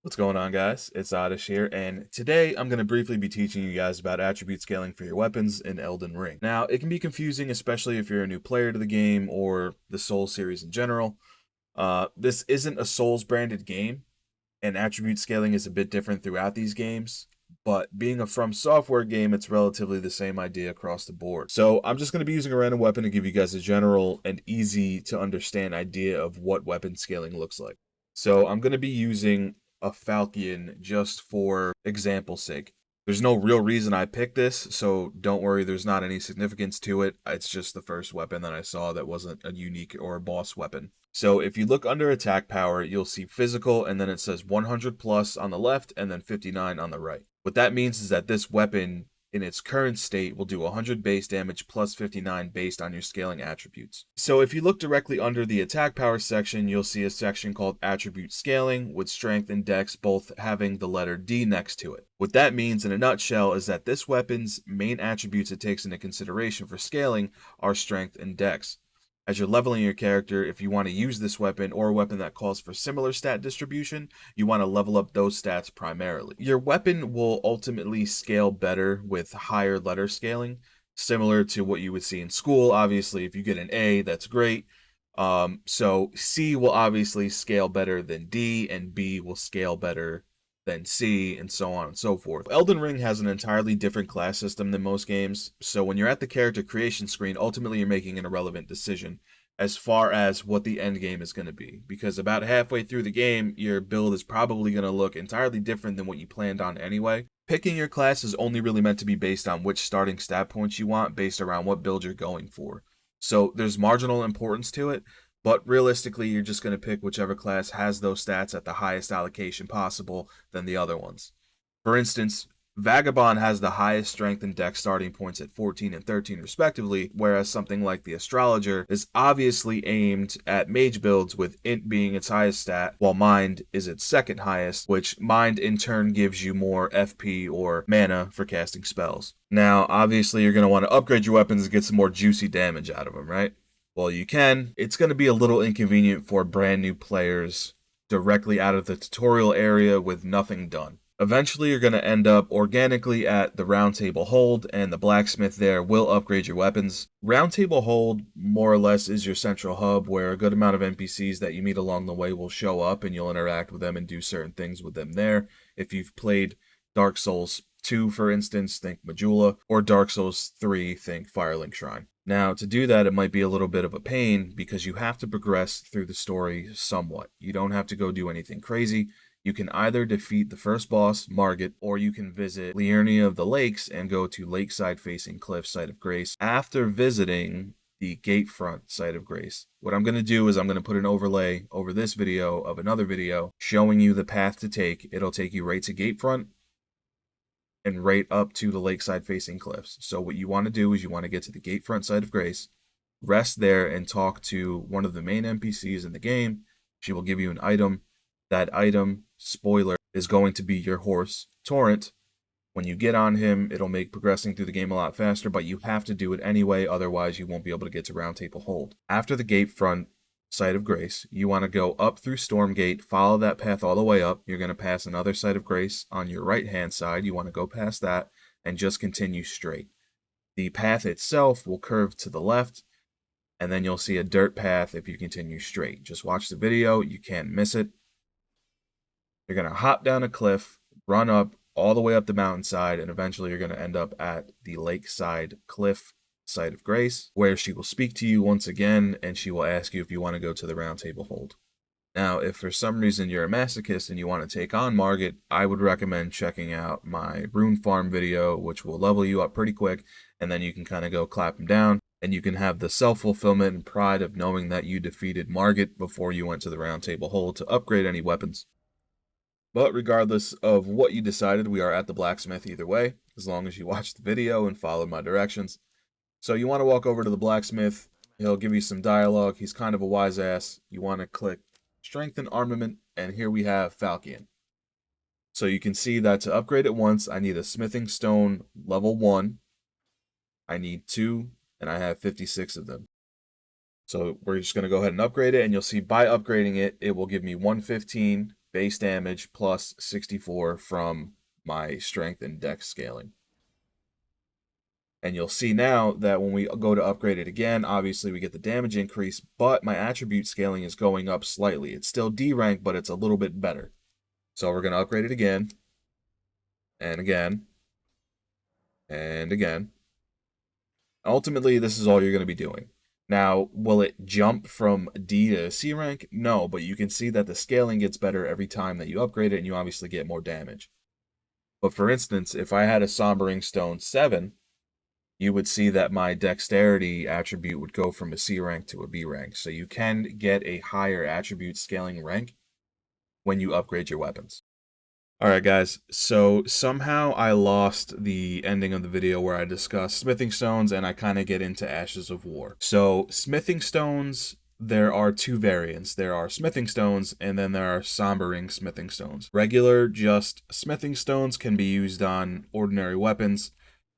What's going on, guys? ItsODDish here, and today I'm going to briefly be teaching you guys about attribute scaling for your weapons in Elden Ring. Now, it can be confusing, especially if you're a new player to the game or the Souls series in general. This isn't a Souls branded game, and attribute scaling is a bit different throughout these games. But being a From Software game, it's relatively the same idea across the board. So I'm just going to be using a random weapon to give you guys a general and easy to understand idea of what weapon scaling looks like. So I'm going to be using a Falcon just for example's sake. There's no real reason I picked this, so don't worry, there's not any significance to it. It's just the first weapon that I saw that wasn't a unique or a boss weapon. So if you look under attack power, you'll see physical, and then it says 100 plus on the left and then 59 on the right. What that means is that this weapon in its current state will do 100 base damage plus 59 based on your scaling attributes. So if you look directly under the attack power section, you'll see a section called attribute scaling with strength and dex both having the letter D next to it. What that means in a nutshell is that this weapon's main attributes it takes into consideration for scaling are strength and dex. As you're leveling your character, if you want to use this weapon or a weapon that calls for similar stat distribution, you want to level up those stats primarily. Your weapon will ultimately scale better with higher letter scaling, similar to what you would see in school. Obviously, if you get an A, that's great. So C will obviously scale better than D, and B will scale better than C, and so on and so forth. Elden Ring has an entirely different class system than most games, so when you're at the character creation screen, ultimately you're making an irrelevant decision as far as what the end game is going to be, because about halfway through the game, your build is probably going to look entirely different than what you planned on anyway. Picking your class is only really meant to be based on which starting stat points you want based around what build you're going for. So there's marginal importance to it, but realistically, you're just going to pick whichever class has those stats at the highest allocation possible than the other ones. For instance, Vagabond has the highest strength and dex starting points at 14 and 13 respectively, whereas something like the Astrologer is obviously aimed at mage builds with int being its highest stat, while mind is its second highest, which mind in turn gives you more FP or mana for casting spells. Now, obviously you're going to want to upgrade your weapons and get some more juicy damage out of them, right? Well, you can. It's going to be a little inconvenient for brand new players directly out of the tutorial area with nothing done. Eventually, you're going to end up organically at the Round Table Hold, and the blacksmith there will upgrade your weapons. Round Table Hold, more or less, is your central hub where a good amount of NPCs that you meet along the way will show up, and you'll interact with them and do certain things with them there. If you've played Dark Souls 2, for instance, think Majula, or Dark Souls 3, think Firelink Shrine. Now, to do that, it might be a little bit of a pain because you have to progress through the story somewhat. You don't have to go do anything crazy. You can either defeat the first boss, Margit, or you can visit Liurnia of the Lakes and go to Lakeside Facing Cliff, Site of Grace, after visiting the Gatefront Site of Grace. What I'm going to do is I'm going to put an overlay over this video of another video showing you the path to take. It'll take you right to Gatefront and right up to the Lakeside Facing Cliffs. So what you want to do is you want to get to the Gatefront Site of Grace, rest there and talk to one of the main NPCs in the game. She will give you an item. That item, spoiler, is going to be your horse, Torrent. When you get on him, it'll make progressing through the game a lot faster, but you have to do it anyway, otherwise you won't be able to get to Round Table Hold. After the Gatefront Site of Grace, you want to go up through Stormgate, follow that path all the way up. You're going to pass another Site of Grace on your right-hand side. You want to go past that and just continue straight. The path itself will curve to the left, and then you'll see a dirt path if you continue straight. Just watch the video. You can't miss it. You're going to hop down a cliff, run up all the way up the mountainside, and eventually you're going to end up at the Lakeside Cliff Site of Grace, where she will speak to you once again, and she will ask you if you want to go to the Round Table Hold. Now, if for some reason you're a masochist and you want to take on Margit, I would recommend checking out my Rune Farm video, which will level you up pretty quick, and then you can kind of go clap him down, and you can have the self-fulfillment and pride of knowing that you defeated Margit before you went to the Round Table Hold to upgrade any weapons. But regardless of what you decided, we are at the blacksmith either way, as long as you watch the video and follow my directions. So you want to walk over to the blacksmith. He'll give you some dialogue. He's kind of a wise ass. You want to click Strength and Armament, and here we have Falcon. So you can see that to upgrade it once, I need a smithing stone level 1. I need 2, and I have 56 of them. So we're just going to go ahead and upgrade it, and you'll see by upgrading it, it will give me 115 base damage plus 64 from my strength and dex scaling. And you'll see now that when we go to upgrade it again, obviously we get the damage increase, but my attribute scaling is going up slightly. It's still D rank, but it's a little bit better. So we're going to upgrade it again, and again, and again. Ultimately, this is all you're going to be doing. Now, will it jump from D to C rank? No, but you can see that the scaling gets better every time that you upgrade it, and you obviously get more damage. But for instance, if I had a Sombering Stone 7, you would see that my dexterity attribute would go from a C rank to a B rank. So you can get a higher attribute scaling rank when you upgrade your weapons. Alright guys, so somehow I lost the ending of the video where I discuss smithing stones and I kind of get into Ashes of War. So smithing stones, there are two variants. There are smithing stones and then there are sombering smithing stones. Regular, just smithing stones can be used on ordinary weapons.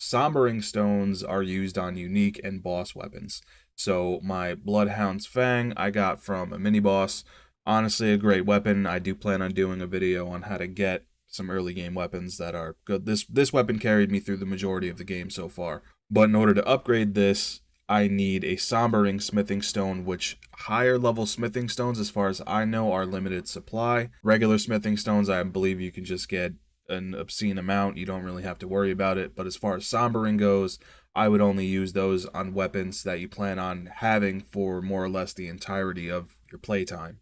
Sombering stones are used on unique and boss weapons. So my Bloodhound's Fang I got from a mini boss. Honestly, a great weapon. I do plan on doing a video on how to get some early game weapons that are good. This weapon carried me through the majority of the game so far. But in order to upgrade this, I need a Sombering Smithing Stone, which higher level smithing stones, as far as I know, are limited supply. Regular smithing stones, I believe you can just get an obscene amount. You don't really have to worry about it. But as far as Sombering goes, I would only use those on weapons that you plan on having for more or less the entirety of your playtime.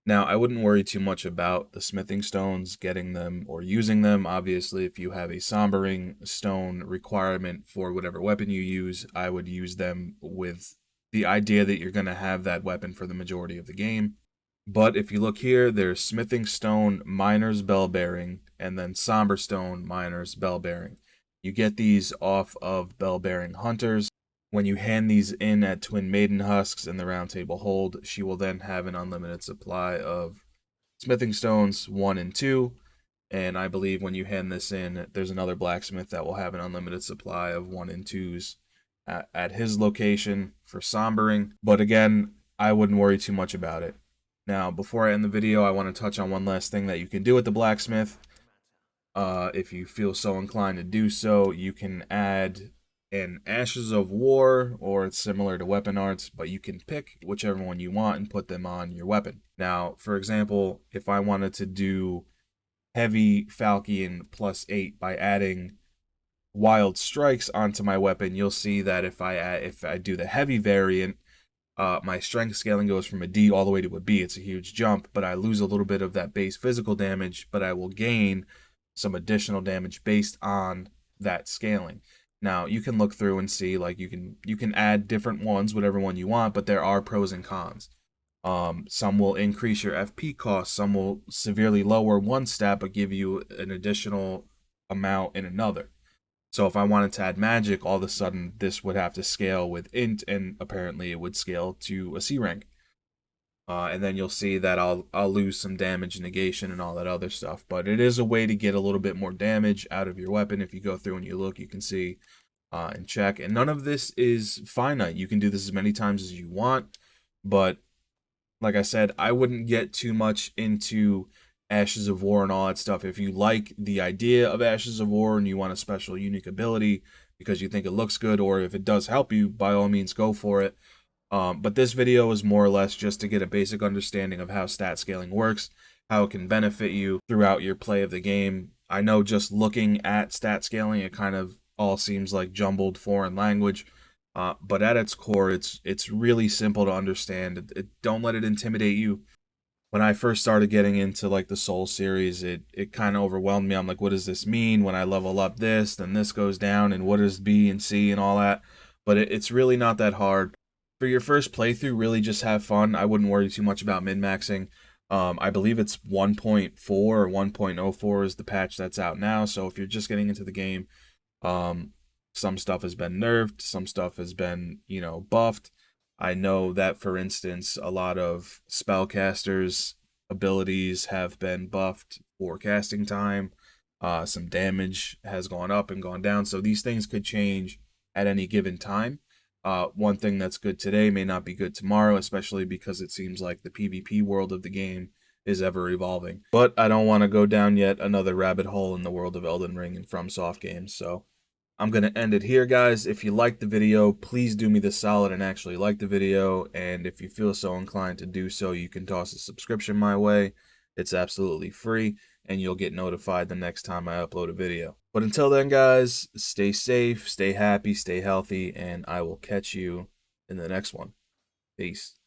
Now, I wouldn't worry too much about the smithing stones, getting them or using them. Obviously, if you have a sombering stone requirement for whatever weapon you use, I would use them with the idea that you're going to have that weapon for the majority of the game. But if you look here, there's smithing stone, miner's bell bearing, and then somber stone, miner's bell bearing. You get these off of bell bearing hunters. When you hand these in at Twin Maiden Husks in the Round Table Hold, she will then have an unlimited supply of smithing stones 1 and 2. And I believe when you hand this in, there's another blacksmith that will have an unlimited supply of 1 and 2s at his location for sombering. But again, I wouldn't worry too much about it. Now, before I end the video, I want to touch on one last thing that you can do with the blacksmith. If you feel so inclined to do so, you can add an Ashes of War, or it's similar to weapon arts, but you can pick whichever one you want and put them on your weapon. Now, for example, if I wanted to do Heavy Falchion +8 by adding Wild Strikes onto my weapon, you'll see that if I do the heavy variant, my strength scaling goes from a D all the way to a B. It's a huge jump, but I lose a little bit of that base physical damage, but I will gain some additional damage based on that scaling. Now, you can look through and see, like, you can add different ones, whatever one you want, but there are pros and cons. Some will increase your FP cost, some will severely lower one stat, but give you an additional amount in another. So if I wanted to add magic, all of a sudden, this would have to scale with int, and apparently it would scale to a C rank. And then you'll see that I'll lose some damage, negation, and all that other stuff. But it is a way to get a little bit more damage out of your weapon. If you go through and you look, you can see and check. And none of this is finite. You can do this as many times as you want. But like I said, I wouldn't get too much into Ashes of War and all that stuff. If you like the idea of Ashes of War and you want a special unique ability because you think it looks good, or if it does help you, by all means, go for it. But this video is more or less just to get a basic understanding of how stat scaling works, how it can benefit you throughout your play of the game. I know just looking at stat scaling, it kind of all seems like jumbled foreign language, but at its core, it's really simple to understand. Don't let it intimidate you. When I first started getting into like the Soul series, it kind of overwhelmed me. I'm like, what does this mean? When I level up this, then this goes down, and what is B and C and all that? But it's really not that hard. For your first playthrough, really just have fun. I wouldn't worry too much about min-maxing. I believe it's 1.4 or 1.04 is the patch that's out now. So if you're just getting into the game, some stuff has been nerfed, some stuff has been, buffed. I know that, for instance, a lot of spellcasters' abilities have been buffed for casting time. Some damage has gone up and gone down. So these things could change at any given time. One thing that's good today may not be good tomorrow, especially because it seems like the PvP world of the game is ever evolving. But I don't want to go down yet another rabbit hole in the world of Elden Ring and FromSoft games, so I'm going to end it here, guys. If you liked the video, please do me the solid and actually like the video. And if you feel so inclined to do so, you can toss a subscription my way. It's absolutely free, and you'll get notified the next time I upload a video. But until then, guys, stay safe, stay happy, stay healthy, and I will catch you in the next one. Peace.